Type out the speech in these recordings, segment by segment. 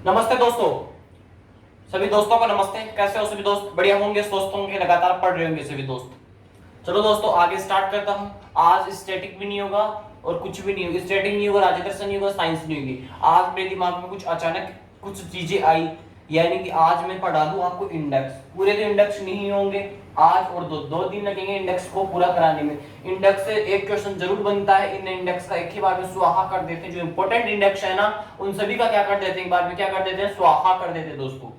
नमस्ते दोस्तों। सभी दोस्तों को नमस्ते। कैसे हो सभी दोस्त? बढ़िया होंगे, स्वस्थ होंगे, लगातार पढ़ रहे होंगे सभी दोस्त। चलो दोस्तों आगे स्टार्ट करता हूँ। आज स्टैटिक भी नहीं होगा और कुछ भी नहीं होगा, स्टैटिक नहीं होगा, राज्य नहीं होगा, साइंस नहीं होगी। आज मेरे दिमाग में कुछ अचानक कुछ चीजें आई, यानी कि आज मैं पढ़ा दूं आपको इंडेक्स। पूरे दिन इंडेक्स नहीं होंगे आज, और दो दिन लगेंगे इंडेक्स को पूरा कराने में। इंडेक्स से एक क्वेश्चन जरूर बनता है, इन इंडेक्स का एक ही बार में स्वाहा कर देते हैं। जो इंपॉर्टेंट इंडेक्स है ना, उन सभी का क्या कर देते हैं, एक बार में क्या कर देते हैं, स्वाहा कर देते हैं दोस्तों।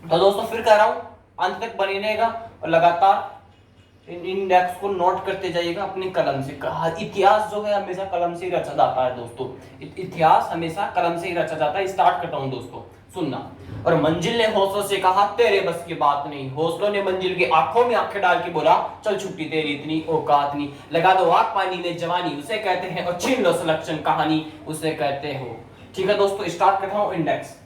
तो दोस्तों फिर कह रहा हूं, अंत तक बने रहेगा और लगातार इन इंडेक्स को नोट करते जाइएगा अपनी कलम से। इतिहास जो है हमेशा कलम से ही रचा जाता है दोस्तों। इतिहास हमेशा कलम से ही रचा जाता है। स्टार्ट करता हूं दोस्तों, सुनना। और मंजिल ने हौसलों से कहा तेरे बस की बात नहीं। हौसलों ने मंजिल की आंखों में आंखें डाल के बोला चल छुट्टी तेरी इतनी औकात नहीं। लगा दो आग पानी में जवानी उसे कहते हैं, और छीन लो सिलेक्शन कहानी उसे कहते हो। ठीक है दोस्तों, स्टार्ट करता हूं इंडेक्स।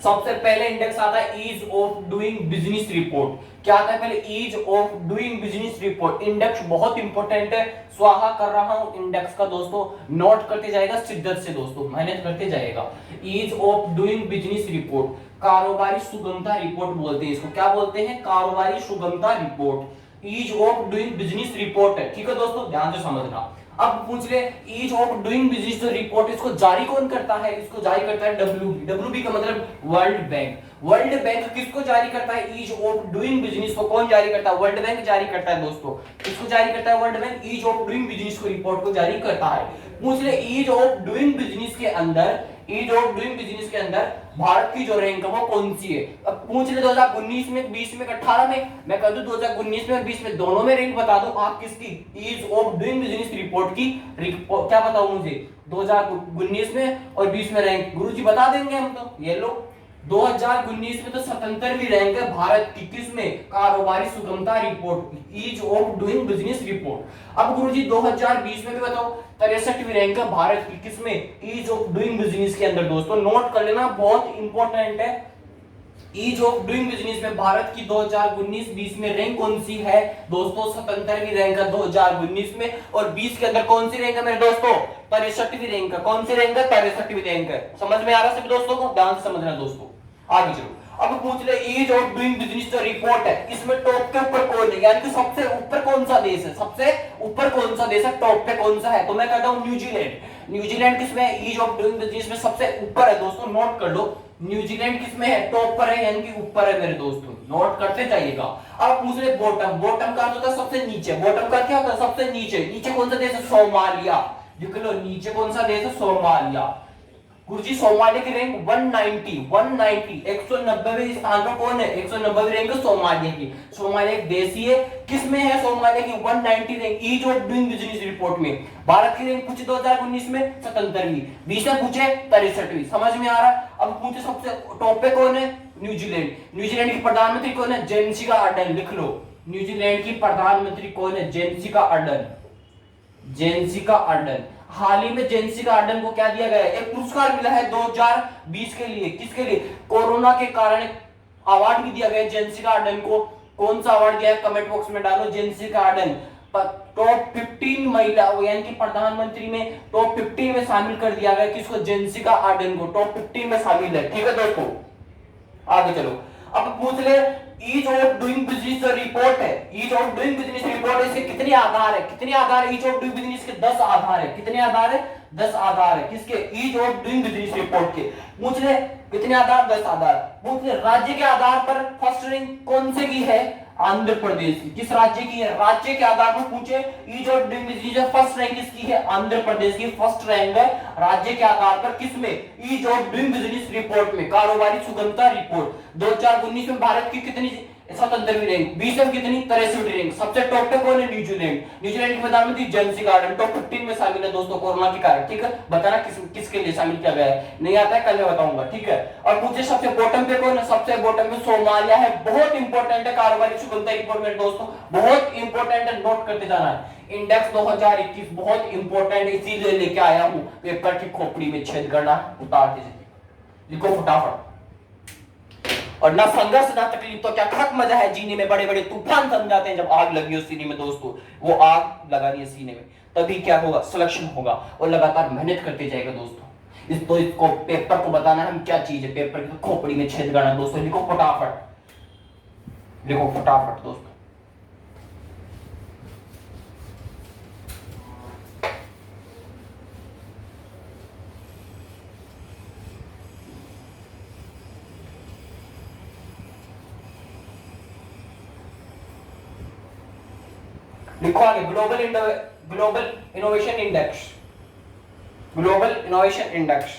सबसे पहले इंडेक्स आता है ease of doing business report. क्या आता है पहले? Ease of doing business report. Index बहुत इंपॉर्टेंट है, स्वाहा कर रहा हूं इंडेक्स का दोस्तों। नोट करते जाएगा शिद्दत से दोस्तों, मेहनत करते जाएगा। Ease of doing business report, कारोबारी सुगमता रिपोर्ट बोलते हैं इसको। क्या बोलते हैं? कारोबारी सुगमता report. Ease of doing business report है। ठीक है दोस्तों, ध्यान से समझना। अब पूछ ले ease of doing business report, इसको जारी कौन करता है? इसको जारी करता है डब्ल्यूबी। डब्ल्यूबी का मतलब वर्ल्ड बैंक। वर्ल्ड बैंक किसको जारी करता है? ईज ऑफ डूइंग बिजनेस को कौन जारी करता है? वर्ल्ड बैंक जारी करता है दोस्तों। किसको जारी करता है? World Bank ease of doing business को रिपोर्ट को जारी करता है। पूछ ले ईज ऑफ डूइंग बिजनेस के अंदर, ईज ऑफ डूइंग बिजनेस के अंदर भारत की जो रैंक है वो कौन सी है? अब पूछ ले 2019 में, 20 में, 18 में। मैं कह दूं 2019 में और 20 में दोनों में रैंक बता दूं आप किसकी? Ease of doing business report की। क्या बताऊं मुझे? 2019 में और 20 में रैंक गुरुजी बता देंगे हम तो। ये लो 2019 में तो 77वीं रैंक है भारत की, किसमें? कारोबारी सुगमता report, ease of doing business report. अब गुरुजी 2020 में भी बताओ, 63वीं रैंक है भारत की, किसमें? ईज ऑफ डूइंग बिजनेस के अंदर दोस्तों। नोट कर लेना, बहुत इंपॉर्टेंट है। ईज ऑफ डूइंग बिजनेस में भारत की 2019-20 में रैंक कौन सी है दोस्तों? 77वीं रैंक है 2019 में। और 20 के अंदर कौन सी रैंक है मेरे दोस्तों? 63वीं रैंक है। कौन सी रैंक है? 63वीं रैंक है। समझ में आ रहा है सभी दोस्तों को? ध्यान से समझना दोस्तों। आगे चलो, अब पूछ ले ईज ऑफ डूइंग बिजनेस जो रिपोर्ट है, इसमें टॉप के ऊपर कौन है, यानी कि सबसे ऊपर कौन सा देश है? सबसे ऊपर कौन सा देश है? टॉप पे कौन सा है? तो मैं कहता हूं न्यूजीलैंड। न्यूजीलैंड किसमें? ईज ऑफ डूइंग बिजनेस में सबसे ऊपर है दोस्तों। नोट कर लो, न्यूजीलैंड किसमें है? टॉप पर है, यानी कि ऊपर है मेरे दोस्तों। नोट करते जाइएगा। अब पूछ ले बॉटम। बॉटम का होता है सबसे नीचे। बॉटम का क्या होता है? सबसे नीचे। नीचे कौन सा देश है? सोमालिया। लिख लो, नीचे कौन सा देश है? सोमालिया। गुरुजी सोमालिया की रैंक 190 190वें स्थान पर कौन है? 190वीं रैंक सोमालिया की। सोमालिया एक देश ही है, किसमें है सोमालिया की? 190 rank ease of doing business report में। भारत की रैंक पूछे 2019 में 77वीं, 20 में पूछे 63वीं। समझ में आ रहा है? अब पूछे सबसे टॉप पे कौन है? न्यूजीलैंड। न्यूजीलैंड की प्रधानमंत्री कौन है? Jessica Ardern. लिख लो, न्यूजीलैंड की प्रधानमंत्री कौन है? Jessica Ardern. Jessica Ardern. हाल ही में जेसिका अर्डर्न को क्या दिया गया है? एक पुरस्कार मिला है 2020 के लिए। किसके लिए? कोरोना के कारण अवार्ड भी दिया गया है जेसिका अर्डर्न को। कौन सा अवार्ड दिया है? कमेंट बॉक्स में डालो। जेसिका अर्डर्न टॉप 15 महिला, यानी कि प्रधानमंत्री में टॉप 15 में शामिल कर दिया गया। किसको? जेसिका अर्डर्न को टॉप 15 में शामिल है। ठीक है दोस्तों, आगे चलो। अब पूछ ले ease of doing business report है। Ease of doing business report, इसके कितने आधार है? कितने आधार है ईज ऑफ डूइंग बिजनेस के? 10 आधार है। कितने आधार है? 10 आधार है। किसके? Ease of doing business report के। पूछ ले कितने आधार? 10 आधार। पूछ ले राज्य के आधार पर फर्स्ट रैंक कौन से की है? आंध्र प्रदेश की। किस राज्य की है? राज्य के आधार पर पूछे ease of doing business first rank किसकी है? आंध्र प्रदेश की फर्स्ट रैंक है राज्य के आधार पर। किसमें? Ease of doing business report में, कारोबारी सुगमता रिपोर्ट। 2019 में भारत की कितनी? 77वीं रैंक। 20 में कितनी? 63वीं रैंक। सबसे टॉप पे कौन है? न्यूजीलैंड। न्यूजीलैंड की प्रधानमंत्री जेसिका अर्डर्न टॉप 15 में शामिल है दोस्तों कोरोना के कारण। ठीक है, बताना किसके लिए शामिल किया गया है? नहीं आता है, कल मैं बताऊंगा। ठीक है, और पूछे सबसे बॉटम पे कौन है? सबसे बॉटम पे सोमालिया है। बहुत इंपॉर्टेंट है कारोबारी सुगमता रिपोर्ट में दोस्तों, बहुत इंपॉर्टेंट है, नोट करते जाना है। इंडेक्स 2021 बहुत इंपॉर्टेंट है, इसीलिए लेके आया हूं। पेपर की खोपड़ी में छेद करना, उतार दीजिए, लिखो फटाफट। और ना संघर्ष ना तकलीफ तो क्या खत मजा है जीने में। बड़े बड़े तूफान थम जाते हैं जब आग लगी हो सीने में दोस्तों। वो आग लगानी है सीने में, तभी क्या होगा? सिलेक्शन होगा। और लगातार मेहनत करते जाएगा दोस्तों। इस तो इसको पेपर को बताना है हम क्या चीज है, पेपर की खोपड़ी में छेद करना दोस्तों। लिखो फटाफट, लिखो फटाफट दोस्तों। लिखो आगे, global innovation index, global innovation index.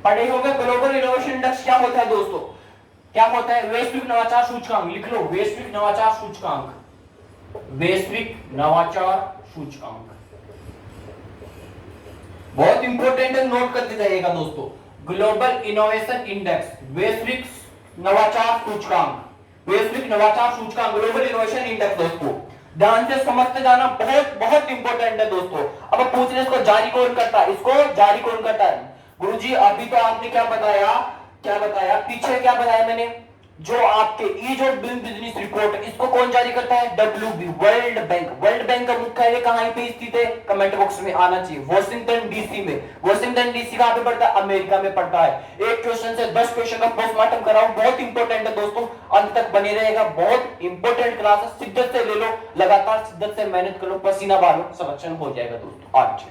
पढ़े होंगे ग्लोबल इनोवेशन इंडेक्स क्या होता है दोस्तों, क्या होता है? वैश्विक नवाचार सूचकांक। लिख लो वैश्विक नवाचार सूचकांक, वैश्विक नवाचार सूचकांक बहुत इंपॉर्टेंट है, नोट करते जाइएगा दोस्तों। ग्लोबल इनोवेशन इंडेक्स, वैश्विक नवाचार सूचकांक, वैश्विक नवाचार सूचकांक, ग्लोबल इनोवेशन इंडेक्स दोस्तों ध्यान से समझते जाना, बहुत बहुत इंपॉर्टेंट है दोस्तों। अब पूछ रहे इसको जारी कौन करता है, इसको जारी कौन करता है? गुरुजी अभी तो आपने क्या बताया, क्या बताया पीछे, क्या बताया मैंने? जो आपके ये जो बिजनेस रिपोर्ट है इसको कौन जारी करता है? WB, world bank. World bank का मुख्यालय कहां पे स्थित है? कमेंट बॉक्स में आना चाहिए। वॉशिंगटन डीसी में। वॉशिंगटन डीसी कहां पे पड़ता है? अमेरिका में पड़ता है। एक क्वेश्चन से 10 क्वेश्चन का पोस्टमार्टम कराओ, बहुत इंपॉर्टेंट है दोस्तों, अंत तक बने रहेगा, बहुत इंपॉर्टेंट क्लास है। शिद्दत से ले लो, लगातार शिद्दत से मेहनत करो, पसीना बहाओ, सिलेक्शन हो जाएगा दोस्तों। आज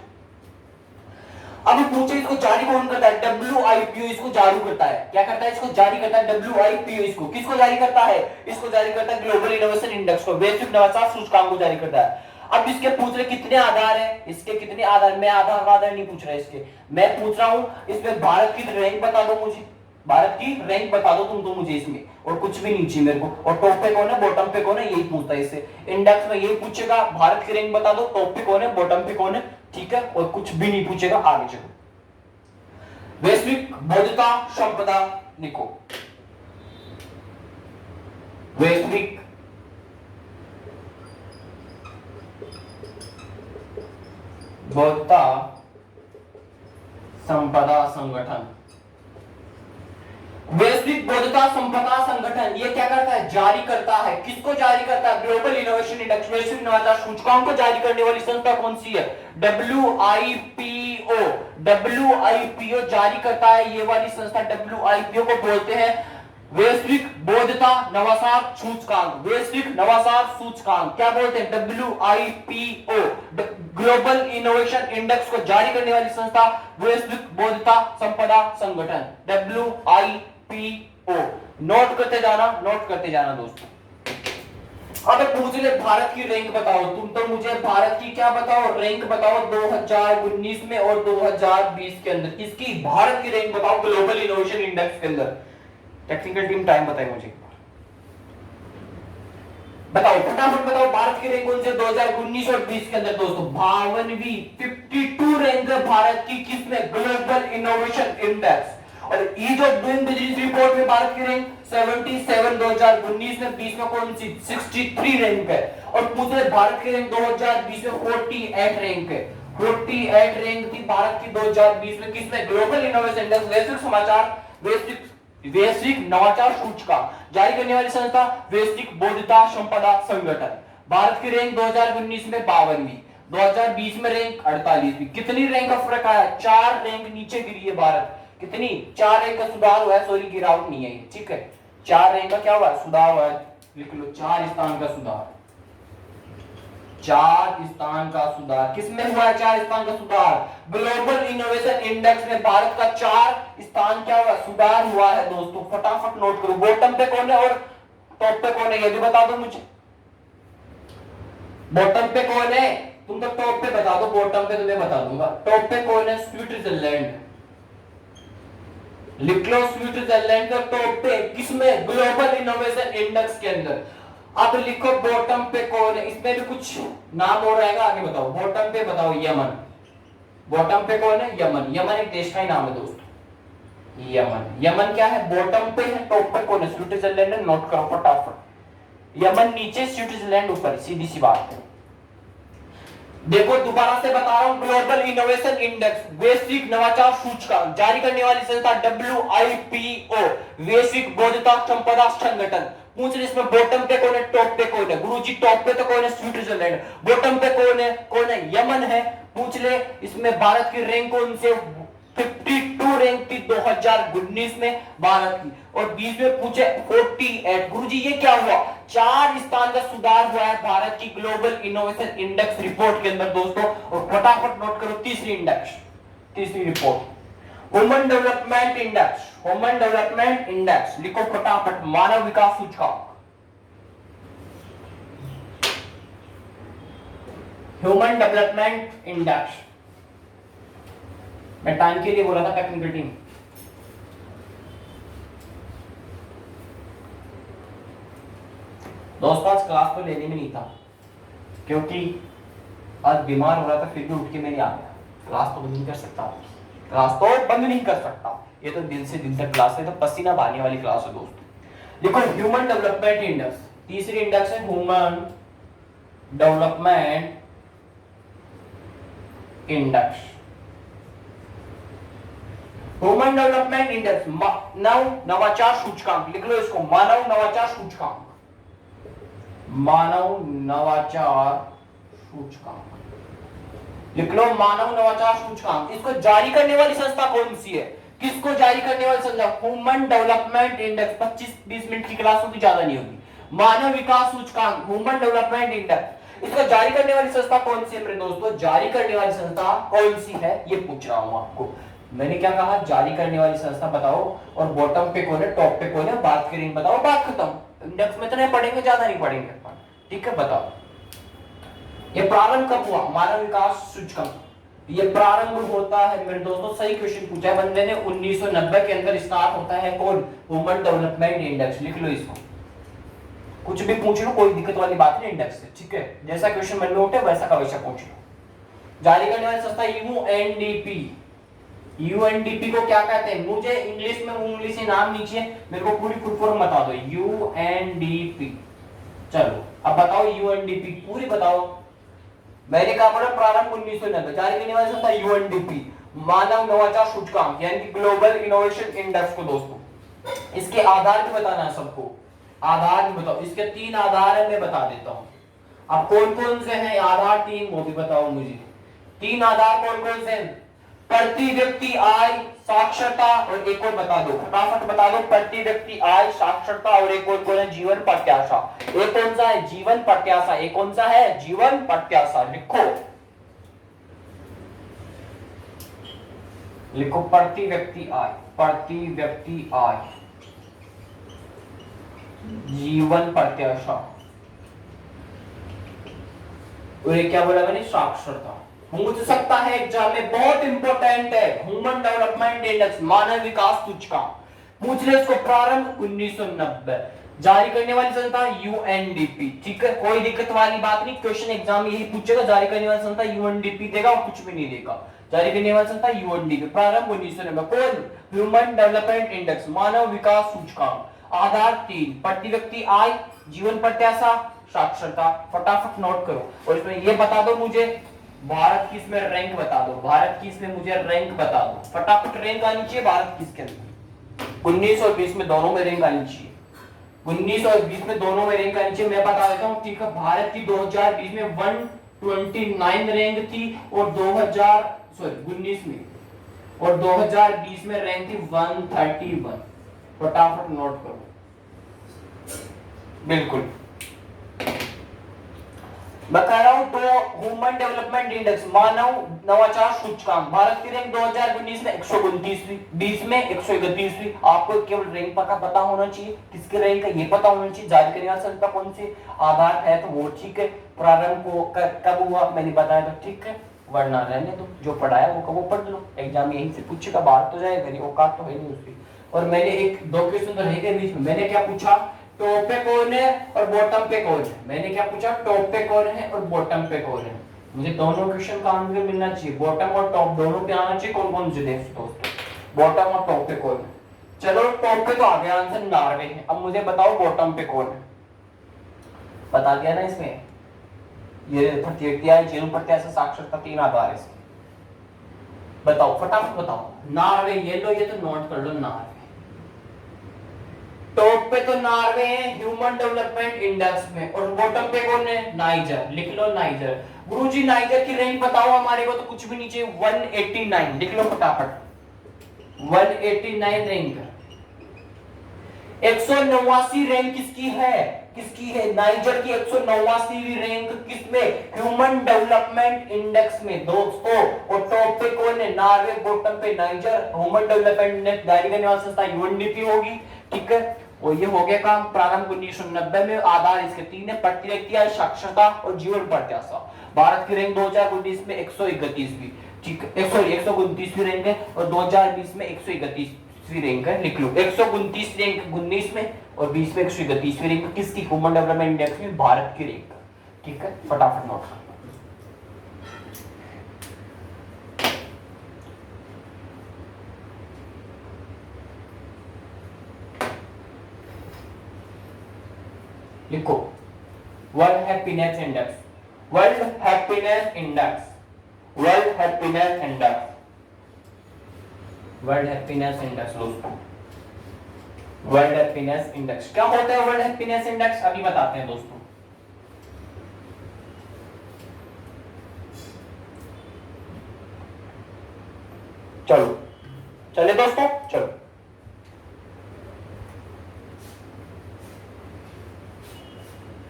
अभी पूछे इसको जारी कौन करता है? WIPO इसको जारी करता है। क्या करता है? इसको जारी करता है WIPO। इसको किसको जारी करता है? इसको जारी करता है ग्लोबल इनोवेशन इंडेक्स को, वैश्विक नवाचार सूचकांक को जारी करता है। अब इसके पूछ रहे कितने आधार है, इसके कितने आधार? मैं आधार नहीं पूछ रहा इसके, मैं पूछ रहा हूं इसमें भारत की रैंक बता दो मुझे, भारत की रैंक बता दो तुम तो मुझे इसमें, और कुछ भी नहीं चाहिए मेरे को। और टॉप पे कौन है, बॉटम पे कौन है, यही पूछता है इससे। इंडेक्स में यही पूछेगा, भारत की रैंक बता दो, टॉप पे कौन है, बॉटम पे कौन है, ठीक है, और कुछ भी नहीं पूछेगा। आगे चलो, वैश्विक बौद्धिकता संपदा लिखो, वैश्विक बौद्धिकता संपदा संगठन, वैश्विक बौद्धिकता संपदा संगठन ये क्या करता है? जारी करता है। किसको जारी करता है? ग्लोबल इनोवेशन इंडेक्स, वैश्विक नवाचार सूचकांक को जारी करने वाली संस्था कौन सी है? WIPO, WIPO जारी करता है। ये वाली संस्था WIPO को बोलते हैं वैश्विक बौद्धिकता नवाचार सूचकांक, वैश्विक नवाचार सूचकांक क्या बोलते हैं? WIPO, ग्लोबल इनोवेशन इंडेक्स को जारी करने वाली संस्था वैश्विक बौद्धिकता संपदा संगठन, WIPO। नोट करते जाना, नोट करते जाना दोस्तों। अब पूछ ले भारत की रैंक बताओ, तुम तो मुझे भारत की क्या बताओ, रैंक बताओ 2019 में और 2020 के अंदर। इसकी भारत की रैंक बताओ ग्लोबल इनोवेशन इंडेक्स के अंदर। टेक्निकल टीम टाइम बताए मुझे, बताओ फटाफट बताओ भारत की रैंक कौन से 2019 और 20 के अंदर दोस्तों? 52वीं, 52 रैंक है भारत की, किसमें? Global innovation index. और ये जो डूइंग बिजनेस रिपोर्ट में भारत की रैंक 77 2019 में, 20 में कौन सी? 63 रैंक है। और पूछ रहे भारत की रैंक 2020 में 48 रैंक है, 48 रैंक थी भारत की 2020 में, किसमें? ग्लोबल इनोवेशन इंडेक्स, वैश्विक समाचार, वैश्विक नवाचार सूचकांक जारी करने वाली संस्था वैश्विक बौद्धिकता संपदा संगठन। भारत की रैंक 2019 में 52वीं, 2020 में रैंक 48वीं। कितनी रैंक का फर्क आया? 4 रैंक नीचे गिरी है भारत। कितनी? 4 रैंक का सुधार हुआ है, सॉरी गिरावट नहीं है, ठीक है। 4 रैंक का क्या हुआ? सुधार हुआ है, लिख लो 4 स्थान का सुधार, 4 स्थान का सुधार। किसमें हुआ है 4 स्थान का सुधार? ग्लोबल इनोवेशन इंडेक्स में भारत का 4 स्थान क्या हुआ? सुधार हुआ है दोस्तों। फटाफट नोट करो, बॉटम पे कौन है और टॉप पे कौन है ये भी बता दो मुझे। बॉटम पे कौन है? तुम तो टॉप पे बता दो, बॉटम पे तुम्हें बता दूंगा। टॉप पे कौन है? स्विट्जरलैंड, लिख लो स्विट्जरलैंड का टॉप पे, किसमें? ग्लोबल इनोवेशन इंडेक्स के अंदर। अब लिखो बॉटम पे कौन है, इसमें भी कुछ नाम और आएगा, आगे बताओ। बॉटम पे बताओ यमन, बॉटम पे कौन है? यमन। यमन एक देश का ही नाम है दोस्तों, यमन। यमन क्या है? बॉटम पे है, टॉप पे कौन है? स्विट्जरलैंड है, नोट करो फटाफट। यमन नीचे, स्विट्जरलैंड ऊपर, सीधी सी बात है। देखो दोबारा से बता रहा हूं, ग्लोबल इनोवेशन इंडेक्स, वैश्विक नवाचार सूचकांक, जारी करने वाली संस्था WIPO, वैश्विक बौद्धिक संपदा संगठन। पूछ रहे इसमें बॉटम पे कौन है, टॉप पे कौन है? गुरुजी टॉप पे तो कौन है? स्विट्जरलैंड। बॉटम पे कौन है? कौन है? यमन है। पूछ ले इसमें भारत की रैंक कौन से? 52 रैंक थी 2019 में भारत की, और 20 में पूछे 48। गुरुजी ये क्या हुआ? 4 स्थान का सुधार हुआ है भारत की ग्लोबल इनोवेशन इंडेक्स रिपोर्ट के अंदर दोस्तों। और फटाफट नोट करो तीसरी इंडेक्स, तीसरी report, human development index. Human development index लिखो फटाफट, मानव विकास सूचकांक, ह्यूमन डेवलपमेंट इंडेक्स। मैं टाइम के लिए बोला था टेक्निकल टीम। दोस्तों आज क्लास तो लेने में नहीं था, क्योंकि आज बीमार हो रहा था, फिर भी उठ के मैं नहीं आ गया। क्लास तो बंद नहीं कर सकता, क्लास तो बंद नहीं कर सकता, ये तो दिन से दिन तक क्लास है, तो पसीना बहाने वाली क्लास है दोस्तों। देखो ह्यूमन डेवलपमेंट इंडेक्स, तीसरी इंडेक्स है human development index. Human development index, मानव नवाचार सूचकांक, लिख लो इसको, मानव नवाचार सूचकांक, मानव नवाचार सूचकांक, लिख लो मानव नवाचार सूचकांक। इसको जारी करने वाली संस्था कौन सी है? किसको जारी करने वाली संस्था? Human development index. 25-20 मिनट की क्लास होगी, ज्यादा नहीं होगी। मानव विकास सूचकांक, ह्यूमन डेवलपमेंट इंडेक्स, इसको जारी करने वाली संस्था कौन सी है मेरे दोस्तों? जारी करने वाली संस्था कौन सी है ये पूछ रहा हूं आपको। मैंने क्या कहा? जारी करने वाली संस्था बताओ, और बॉटम पे कौन है, टॉप पे कौन है, बात करेंगे, बताओ, बात खत्म। इंडेक्स में तो नहीं पढ़ेंगे, ज्यादा नहीं पढ़ेंगे, ठीक है? बताओ ये प्रारंभ कब हुआ? मानव विकास सूचकांक ये प्रारंभ होता है मेरे दोस्तों, सही क्वेश्चन पूछा है बंदे ने, 1990 के अंदर स्टार्ट होता है। कौन? Human development index. लिख लो इसको, कुछ भी पूछ लो, कोई दिक्कत वाली बात नहीं इंडेक्स से, ठीक है? जैसा क्वेश्चन मन में उठे वैसा का वैसा पूछ लो। जारी करने वाली संस्था UNDP। UNDP को क्या कहते हैं? मुझे इंग्लिश में इंग्लिश से नाम नीचे, मेरे को पूरी फुल फॉर्म बता दो। UNDP। चलो अब बताओ UNDP पूरी बताओ। मैंने कहा बोला प्रारंभ 1990, जारी करने वाली संस्था UNDP, मानव नवाचार सूचकांक यानी कि ग्लोबल इनोवेशन इंडेक्स को दोस्तों। इसके आधार भी बताना है सबको, आधार भी बताओ। इसके 3 आधार है, मैं बता देता हूं। अब कौन कौन से हैं आधार? 3 वो भी बताओ मुझे। 3 आधार कौन कौन से हैं? प्रति व्यक्ति आय, साक्षरता, और एक और बता दो, फटाफट बता दो। प्रति व्यक्ति आय, साक्षरता, और एक और कौन है? जीवन प्रत्याशा। एक कौन सा है? जीवन प्रत्याशा। एक कौन सा है? जीवन प्रत्याशा। लिखो, लिखो प्रति व्यक्ति आय, प्रति व्यक्ति आय, जीवन प्रत्याशा, और ये क्या बोला मैंने? साक्षरता। पूछ सकता है एग्जाम में, बहुत इंपॉर्टेंट है। ह्यूमन डेवलपमेंट इंडेक्स, मानव विकास सूचकांक, पूछ ले इसको। प्रारंभ 1990, जारी करने वाली संस्था UNDP, ठीक है? कोई दिक्कत वाली बात नहीं, क्वेश्चन एग्जाम यही पूछेगा, जारी करने वाली संस्था UNDP देगा और कुछ भी नहीं देगा। जारी करने वाली संस्था UNDP, प्रारंभ 1990। कौन? ह्यूमन डेवलपमेंट इंडेक्स, मानव विकास सूचकांक। आधार 3, प्रति व्यक्ति आय, जीवन प्रत्याशा, साक्षरता। फटाफट नोट करो, और इसमें ये बता दो मुझे भारत की इसमें रैंक बता दो, भारत की इसमें मुझे रैंक बता दो, फटाफट रैंक आनी चाहिए भारत की इसके अंदर। 19 और 20 में दोनों में रैंक आनी चाहिए, 19 और 20 में दोनों में रैंक आनी चाहिए। मैं बता देता हूं, ठीक है? भारत की 2020 में 129 रैंक थी, और 19 में, और 2020 में रैंक थी 131। फटाफट नोट करो, बिल्कुल मैं कह रहा हूं। तो ह्यूमन डेवलपमेंट इंडेक्स, मानव नवाचार सूचकांक, भारत की रैंक 2019 में 129वीं, 20 में 131वीं। आपको केवल रैंक पता होना चाहिए, किसके रैंक है ये पता होना चाहिए। जारी करने वाली संस्था कौन सी? आधार है तो वो ठीक है। प्रारंभ को कब हुआ मैंने बताया तो ठीक है, वरना रहने दो, जो पढ़ाया वो कब पढ़ लो। एग्जाम यहीं से पूछेगा, बाहर तो जाएगा नहीं, औकात तो है नहीं उसकी। और मैंने एक 2 क्वेश्चन तो रहेंगे बीच में। मैंने क्या पूछा? टॉप पे कौन है और बॉटम पे कौन है। मैंने क्या पूछा? टॉप पे कौन है और बॉटम पे कौन है। मुझे दोनों क्वेश्चन का आंसर मिलना चाहिए, बॉटम और टॉप दोनों पे आना चाहिए। कौन कौन से दोस्तों, बॉटम और टॉप पे कौन है? चलो टॉप पे तो आ गया आंसर, नॉर्वे है। अब मुझे बताओ बॉटम पे कौन है। बता दिया ना इसमें, ये प्रत्येक जीवन प्रत्याशा साक्षरता 3 आधार है इसके। बताओ फटाफट बताओ। नॉर्वे ये लो, ये तो नोट कर लो, नॉर्वे टॉप पे तो नॉर्वे है ह्यूमन डेवलपमेंट इंडेक्स में, और बॉटम पे कौन है? नाइजर। लिख लो नाइजर। गुरुजी नाइजर की रैंक बताओ हमारे को, तो कुछ भी नीचे 189 लिख लो फटाफट। 189 रैंक। 189 रैंक किसकी है? किसकी है? नाइजर की 189वीं रैंक किसमें? ह्यूमन डेवलपमेंट इंडेक्स में दोस्तों। और टॉप पे कौन है? नॉर्वे, बॉटम पे नाइजर। ह्यूमन डेवलपमेंट इंडेक्स जारी करने वाली संस्था यूएनडीपी होगी, ठीक है। और ये हो गया काम प्रारंभ 1990 में। आधार इसके 3 है, प्रतिरक्षा, साक्षरता और जीवन प्रत्याशा। भारत की रैंक 2019 में 131वीं, ठीक है, सॉरी 129वीं रैंक है, और 2020 में 131वीं रैंक है। लिख लो 129 रैंक 19 में और 20 में 131वीं रैंक किसकी? ह्यूमन डेवलपमेंट इंडेक्स में भारत की रैंक, ठीक है। फटाफट नोट कर। लिखो world happiness index, world happiness index, world happiness index, world happiness index दोस्तों। वर्ल्ड हैप्पीनेस इंडेक्स क्या होता है? वर्ल्ड हैप्पीनेस इंडेक्स अभी बताते हैं दोस्तों। चलो चले दोस्तों, चलो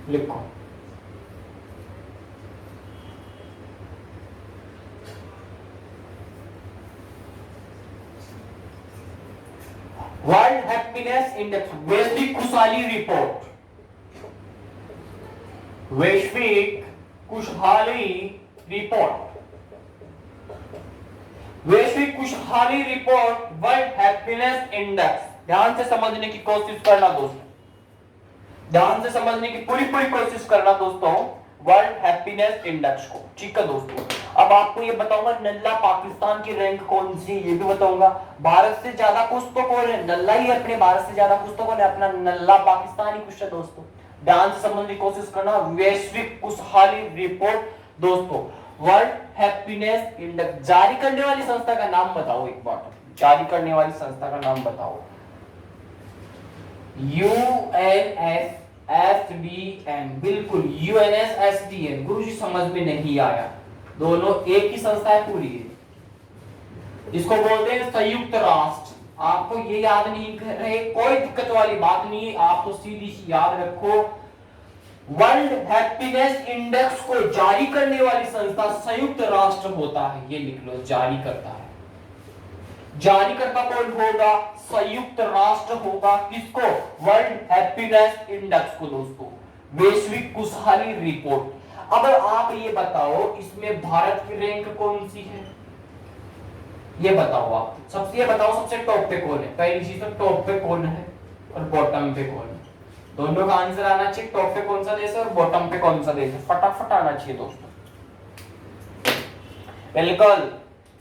लिखो वर्ल्ड हैप्पीनेस इंडेक्स, वैश्विक खुशहाली रिपोर्ट, वैश्विक खुशहाली रिपोर्ट, वैश्विक खुशहाली रिपोर्ट, वर्ल्ड हैप्पीनेस इंडेक्स। ध्यान से समझने की कोशिश करना दोस्तों, ध्यान से समझने की पूरी कोशिश करना दोस्तों वर्ल्ड हैप्पीनेस इंडेक्स को, ठीक है दोस्तों। अब आपको ये बताऊंगा नल्ला पाकिस्तान की रैंक कौन सी, ये भी बताऊंगा। भारत से ज्यादा कुछ तो कौन है? नल्ला ही अपने भारत से ज्यादा कुछ तो कौन है? अपना नल्ला पाकिस्तान ही कुछ है दोस्तों। ध्यान से समझने की कोशिश करना। वैश्विक खुशहाली रिपोर्ट दोस्तों, वर्ल्ड हैप्पीनेस इंडेक्स जारी करने वाली संस्था का नाम बताओ एक बार, जारी करने वाली संस्था का नाम बताओ। UNSSDN, बिल्कुल UNSSDN। गुरुजी समझ में नहीं आया, दोनों एक ही संस्था है पूरी, इसको बोलते हैं संयुक्त राष्ट्र। आपको ये याद नहीं कर रहे, कोई दिक्कत वाली बात नहीं, आप तो सीधी सी याद रखो। वर्ल्ड हैप्पीनेस इंडेक्स को जारी करने वाली संस्था संयुक्त राष्ट्र होता है, ये लिख लो, जारी करता है। जारी करता कौन होगा? संयुक्त राष्ट्र होगा। किसको? वर्ल्ड हैप्पीनेस इंडेक्स को दोस्तों, वैश्विक खुशहाली रिपोर्ट। अब आप ये बताओ इसमें भारत की रैंक कौन सी है? ये बताओ आप सबसे, ये बताओ सबसे टॉप पे कौन है? पहली चीज तो टॉप पे कौन है और बॉटम पे कौन है, दोनों का आंसर आना चाहिए। टॉप पे कौन सा देश है और बॉटम पे कौन सा देश है, फटाफट आना चाहिए दोस्तों। बिल्कुल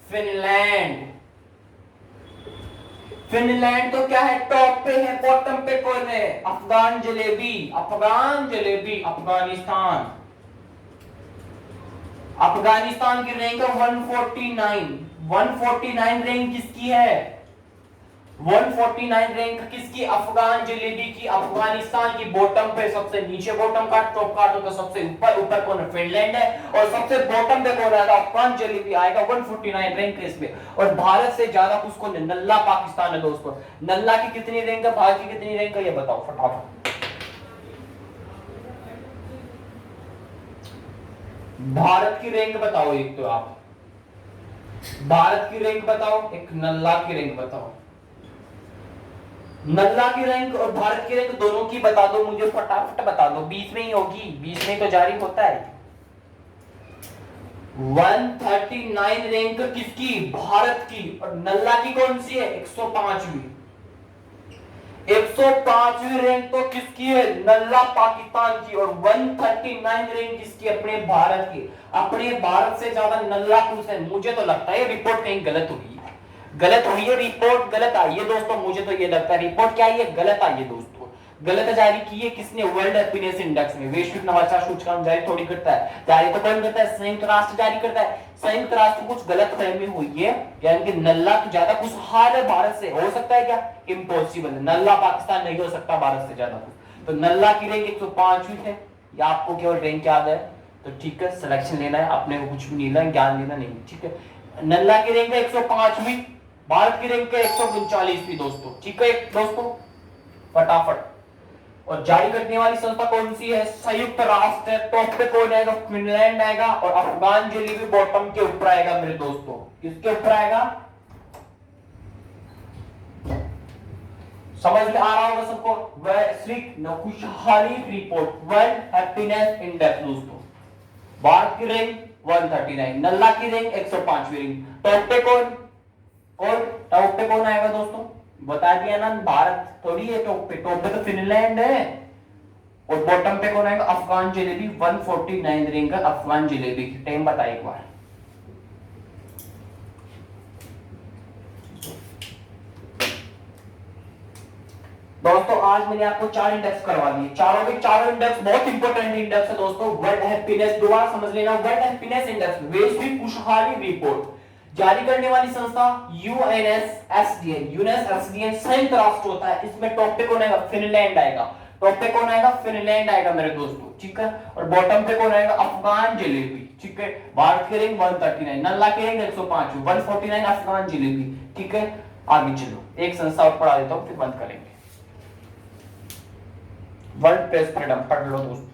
फिनलैंड। फिनलैंड तो क्या है? टॉप पे है। बॉटम पे कौन है? अफगान जलेबी, अफगान जलेबी, अफगानिस्तान। अफगानिस्तान की रैंक है 149। 149 रैंक किसकी है? 149 रैंक किसकी? अफगान जलेबी की, अफगानिस्तान की। बॉटम पे सबसे नीचे बॉटम का, टॉप काटो तो सबसे ऊपर, ऊपर कौन है? फिनलैंड है। और सबसे बॉटम पे कौन आएगा? अफगान जलेबी आएगा। 149 रैंक इसमें। और भारत से ज्यादा कुछ कौन है? नल्ला पाकिस्तान है दोस्तों। नल्ला की कितनी रैंक है, भारत की कितनी रैंक है, ये बताओ फटाफट। भारत की रैंक बताओ एक, तो आप भारत की रैंक बताओ, एक नल्ला की रैंक बताओ। नल्ला की रैंक और भारत की रैंक दोनों की बता दो मुझे, फटाफट बता दो। 20 में ही होगी, 20 में तो जारी होता है। 139 रैंक किसकी? भारत की। और नल्ला की कौन सी है? 105वीं। 105वीं रैंक तो किसकी है? नल्ला पाकिस्तान की। और 139 रैंक किसकी? अपने भारत की। अपने भारत से ज्यादा नल्ला कुछ है। मुझे तो लगता है रिपोर्ट कहीं गलत हुई है, गलत हुई है, रिपोर्ट गलत आई है दोस्तों। मुझे तो ये लगता है रिपोर्ट क्या है, गलत आई है दोस्तों। गलत जारी की है किसने? वर्ल्ड हैप्पीनेस इंडेक्स में। वैश्विक नवाचार सूचकांक जारी थोड़ी करता है, जारी तो कौन करता है? संयुक्त राष्ट्र जारी करता है। संयुक्त राष्ट्र को कुछ गलत फहमी हुई है, यानी कि नल्ला तो ज्यादा खुशहाल है भारत से, हो सकता है क्या? इम्पॉसिबल है, नल्ला पाकिस्तान नहीं हो सकता भारत से ज्यादा खुश। तो नल्ला की रैंक 105वीं है, या आपको केवल रैंक याद है तो ठीक है, सिलेक्शन लेना है, अपने को कुछ भी नहीं लेना, ज्ञान लेना नहीं, ठीक है। नल्ला की रैंक है 105वीं, भारत की रैंक है 139वीं दोस्तों, ठीक है दोस्तों, फटाफट। और जारी करने वाली संस्था कौन सी है? संयुक्त राष्ट्र। टॉप पे कौन आएगा? फिनलैंड आएगा, और अफगान जेली भी बॉटम के ऊपर आएगा मेरे दोस्तों। किसके ऊपर आएगा? समझ में आ रहा होगा सबको? वैश्विक खुशहाली रिपोर्ट, वर्ल्ड हैप्पीनेस इंडेक्स दोस्तों। भारत की रैंक 139, नल्ला की रैंक 105वीं रैंक। टॉप पे कौन कौन टॉप पे कौन आएगा दोस्तों? बता दिया ना, भारत थोड़ी है टॉप पे, टॉप पे तो फिनलैंड है। और बॉटम पे कौन आएगा? अफगान जलेबी, 149 रैंक है अफगान जलेबी की। टाइम बताइए एक बार। दोस्तों आज मैंने आपको 4 इंडेक्स करवा दिए, चारों के चारों इंडेक्स बहुत इंपॉर्टेंट इंडेक्स है दोस्तों। वर्ल्ड हैप्पीनेस, दोबारा समझ लेना, वर्ल्ड हैप्पीनेस इंडेक्स, वैश्विक खुशहाली रिपोर्ट जारी करने वाली संस्था यूएनएसएसडीएन। यूएनएसएसडीएन संयुक्त राष्ट्र होता है, इसमें टॉप पे कौन आएगा? फिनलैंड आएगा। टॉप पे कौन आएगा? फिनलैंड आएगा मेरे दोस्तों, ठीक है। और बॉटम पे कौन आएगा? अफगान जलेबी, ठीक है। भारत की रैंक 139, नल्ला की रैंक 105, 149 अफगान जलेबी, ठीक है। आगे चलो, एक संस्था और पढ़ा देता हूं, फिर बंद करेंगे। वर्ल्ड प्रेस फ्रीडम पढ़ लो दोस्तों।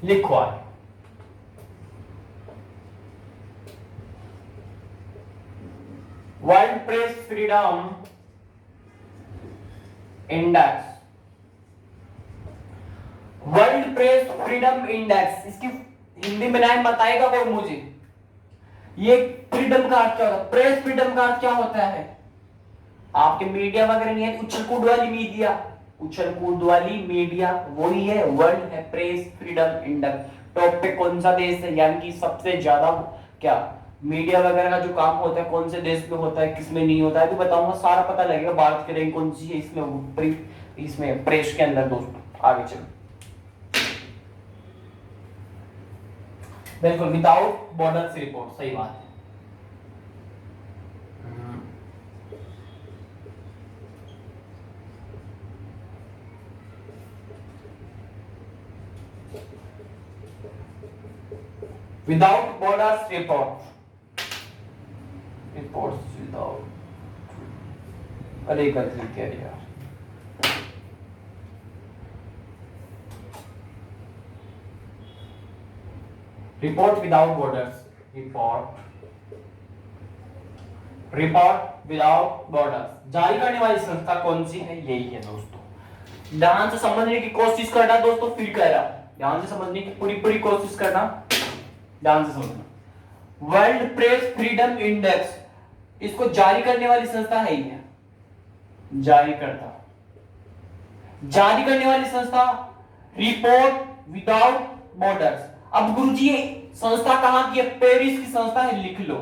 लिखवा world press freedom index, world press freedom index, इसकी हिंदी में नाम बताएगा कोई मुझे? ये फ्रीडम का अर्थ क्या होता है? प्रेस फ्रीडम का अर्थ क्या होता है? आपके मीडिया वगैरह नहीं है, उछल कूद वाली मीडिया, उछल कूद वाली मीडिया वही है वर्ल्ड है प्रेस फ्रीडम इंडेक्स। टॉप पे कौन सा देश है, यानी कि सबसे ज्यादा क्या मीडिया वगैरह का जो काम होता है कौन से देश में होता है, किसमें नहीं होता है, तो बताऊंगा, सारा पता लगेगा। भारत की रैंक कौन सी है इसमें प्रेस के अंदर दोस्तों। आगे चलो, बिल्कुल विदाउट बॉर्डर्स रिपोर्ट, सही बात है। विदाउट बॉर्डर्स रिपोर्ट्स विदाउट, अरे गलती कह रही यार, report without borders, report without borders जारी करने वाली संस्था कौन सी है? यही है दोस्तों। ध्यान से समझने की कोशिश करना दोस्तों, फिर कह रहा हूं ध्यान से समझने की पूरी कोशिश करना, ध्यान से समझना। वर्ल्ड प्रेस फ्रीडम इंडेक्स, इसको जारी करने वाली संस्था है ही है, जारी करने वाली संस्था रिपोर्ट विदाउट बॉर्डर्स। अब गुरुजी संस्था कहां की है? पेरिस की संस्था है, लिख लो।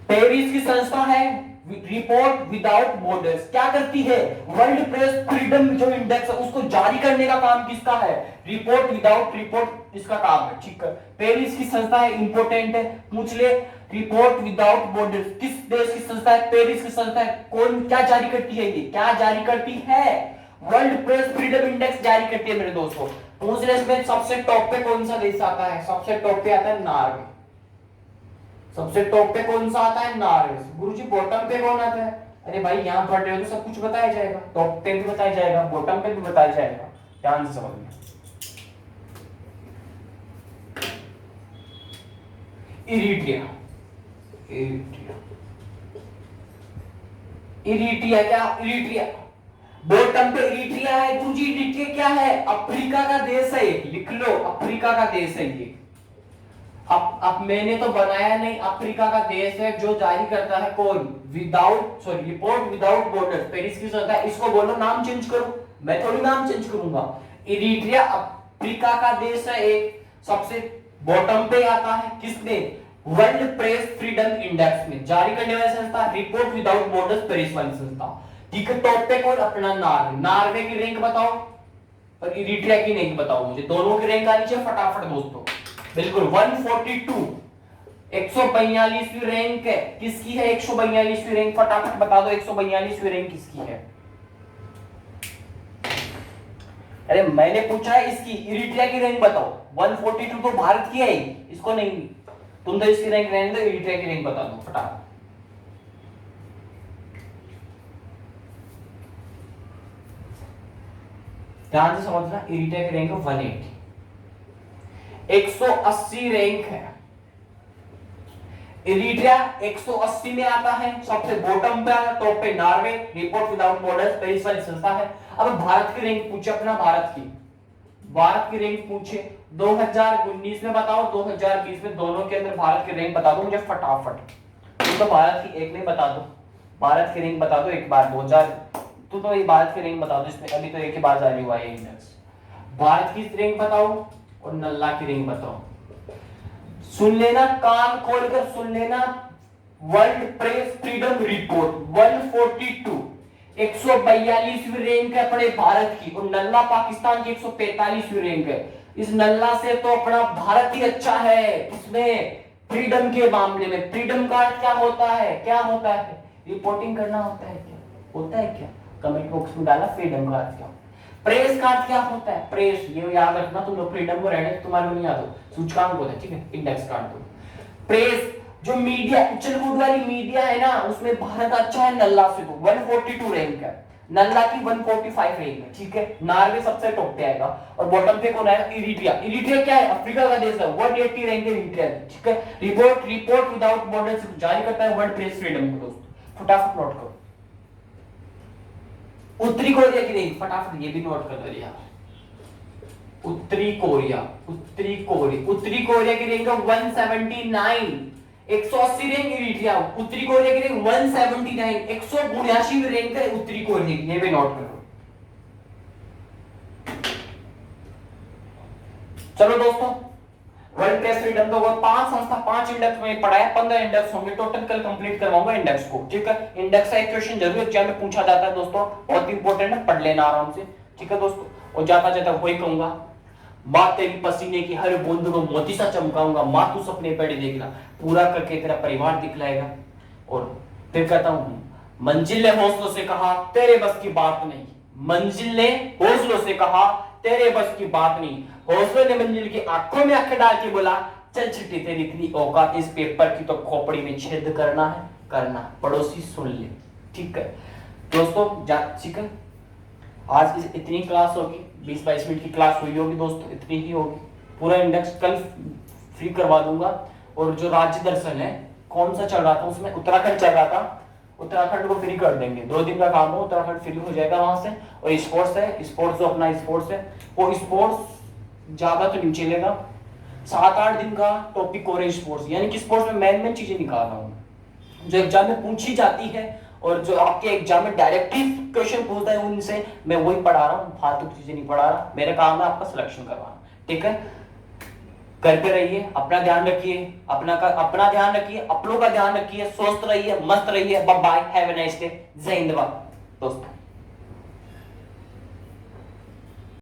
पेरिस की संस्था है रिपोर्ट विदाउट बॉर्डर्स। क्या करती है? वर्ल्ड प्रेस फ्रीडम जो इंडेक्स है उसको जारी करने का काम किसका है? रिपोर्ट विदाउट रिपोर्ट इसका काम है, ठीक है। पेरिस की संस्था है, इंपोर्टेंट है, पूछ ले। रिपोर्ट विदाउट बॉर्डर्स किस देश की संस्था है? पेरिस की संस्था है। कौन क्या जारी करती है? ये क्या जारी करती है? वर्ल्ड प्रेस फ्रीडम इंडेक्स जारी करती है मेरे दोस्तों। पूछ ले इसमें सबसे टॉप पे कौन सा देश आता है? सबसे टॉप पे आता है नॉर्वे। सबसे टॉप पे कौन सा आता है? नॉर्वे। गुरुजी बॉटम पे कौन आता है? अरे भाई यहां पढ़ रहे हो तो सब कुछ बताया जाएगा, टॉप पे भी बताया जाएगा, बॉटम पे भी बताया जाएगा, ध्यान से समझना। इरिट्रिया, इरिट्रिया क्या? इरिट्रिया बॉटम पे इरिट्रिया है गुरुजी। इरिट्रिया क्या है? अफ्रीका का देश है, लिख लो अफ्रीका का देश है ये। अब मैंने तो बनाया नहीं, अफ्रीका का देश है जो जारी करता है कौन? रिपोर्ट विदाउट बॉर्डर, पेरिस की संस्था। इसको बोलो नाम चेंज करो, मैं थोड़ी नाम चेंज करूंगा। इरिट्रिया अफ्रीका का देश है एक, सबसे बॉटम पे आता है किसने? वर्ल्ड प्रेस फ्रीडम इंडेक्स में। जारी करने वाली संस्था रिपोर्ट विदाउट बॉर्डर्स, पेरिस वाली संस्था। ठीक है, टॉप पे कौन? अपना नार्वे। नार्वे की रैंक बताओ और इरिट्रिया की रैंक बताओ मुझे, दोनों की रैंक आनी चाहिए फटाफट दोस्तों। बिल्कुल 142, 142वीं रैंक है किसकी है? 142वीं रैंक, फटाफट बता दो 142वीं रैंक किसकी है? अरे मैंने पूछा है इसकी, इरिट्रिया की रैंक बताओ। 142 तो भारत की है, इसको नहीं, तुम तो इसकी रैंक रहने दो, इरिट्रिया की रैंक बता दो फटाफट। ध्यान से समझना, इरिट्रिया की रैंक 180, 180 रैंक है। इरिट्रिया 180 में आता है, सबसे बॉटम पे आता है, टॉप पे Norway, report without borders, Paris वाली संस्था है। अब भारत की रैंक पूछे अपना, भारत की रैंक पूछे 2019 में बताओ, 2020 में, दोनों के अंदर भारत की रैंक बता दो मुझे फटाफट। तुम तो भारत की एक नहीं बता दो, भारत की रैंक बता दो एक बार। 2000 तू तो ये भारत की रैंक बता दो, इसमें अभी तो एक ही बार जारी हुआ है इंडेक्स। भारत की रैंक बताओ और नल्ला की रिंग बताओ। सुन लेना, कान खोलकर सुन लेना। वर्ल्ड प्रेस फ्रीडम रिपोर्ट 142, 142वीं रैंक है अपने भारत की, और नल्ला पाकिस्तान की 145वीं रैंक है। इस नल्ला से तो अपना भारत ही अच्छा है। इसमें फ्रीडम के मामले में, फ्रीडम कार्ड क्या होता है? क्या होता है? रिपोर्टिंग करना होता है क्या? होता है क्या? कमेंट बॉक्स में डाला फ्रीडम कार्ड क्या। प्रेस कार्ड क्या होता है? प्रेस, ये याद रखना तुम लोग, फ्रीडम को रहने तुम्हारे को नहीं याद हो, सूचकांक होता है, ठीक है, इंडेक्स कार्ड। तो प्रेस जो मीडिया, उछल कूद वाली मीडिया है ना, उसमें भारत अच्छा है नल्ला से, तो 142 रैंक है, नल्ला की 145 रैंक है, ठीक है। नॉर्वे सबसे टॉप पे आएगा, और बॉटम पे कौन आएगा? इरिट्रिया। इरिट्रिया क्या है? अफ्रीका का देश है, 180 रैंक है इरिट्रिया, ठीक है। रिपोर्ट विदाउट बॉर्डर्स जारी करता है वर्ल्ड प्रेस फ्रीडम को दोस्तों, फटाफट नोट करो। उत्तरी कोरिया की रैंक फटाफट ये भी नोट कर लो यार। उत्तरी कोरिया की रैंक 179, 180 रैंक इरिट्रिया। उत्तरी कोरिया की रैंक 179, 179 रैंक है उत्तरी कोरिया की, ये भी नोट करो। चलो दोस्तों, वर्ल्ड प्रेस फ्रीडम तो 5 संस्था, 5 इंडेक्स में पढ़ा है, 15 इंडेक्स होंगे टोटल, कल कंप्लीट करवाऊंगा इंडेक्स को, ठीक है। इंडेक्स का एक क्वेश्चन जरूर एग्जाम में पूछा जाता है दोस्तों, बहुत इंपॉर्टेंट है, पढ़ लेना आराम से, ठीक है दोस्तों। और जाता जाता वही कहूंगा, मां तेरी पसीने की हर बूंद को मोती सा चमकाऊंगा, मां तू सपने पड़े देखना, पूरा करके तेरा परिवार दिखलाएगा। और फिर कहता हूं, मंजिल ने हौसलों से कहा तेरे बस की बात नहीं, मंजिल ने हौसलों से कहा तेरे बस की बात नहीं, हौसलों ने मंजिल की आंखों में आंखें डाल के बोला, चल चिट्टी तेरी इतनी औकात इस पेपर की तो खोपड़ी में छेद करना है, करना। पड़ोसी सुन ले, ठीक है दोस्तों, ठीक है। आज इतनी क्लास होगी, 20-22 मिनट की क्लास हुई होगी दोस्तों, इतनी ही होगी। पूरा इंडेक्स कल फ्री करवा दूंगा। और जो राज्य दर्शन है, कौन सा चल रहा था उसमें? उत्तराखंड चल रहा था, उत्तराखंड को फ्री कर देंगे, 2 दिन का काम हो, उत्तराखंड फ्री हो जाएगा वहां से। और स्पोर्ट्स है, स्पोर्ट्स जो अपना स्पोर्ट्स है, वो स्पोर्ट्स ज्यादा तो नहीं चलेगा, 7-8 दिन का टॉपिक और स्पोर्ट्स, यानी कि स्पोर्ट्स में मेन चीजें निकाल रहा हूँ जो एग्जाम में पूछी जाती है, और जो आपके एग्जाम में डायरेक्टली क्वेश्चन पूछता है उनसे मैं वही पढ़ा रहा हूँ, फालतू चीजें नहीं पढ़ा रहा। मेरा काम है आपका सिलेक्शन करवाना, ठीक है। करते रहिए, अपना ध्यान रखिए, अपना ध्यान रखिए, अपनों का ध्यान रखिए, स्वस्थ रहिए, मस्त रहिए। Bye bye, have a nice day, जय हिंद दोस्तों।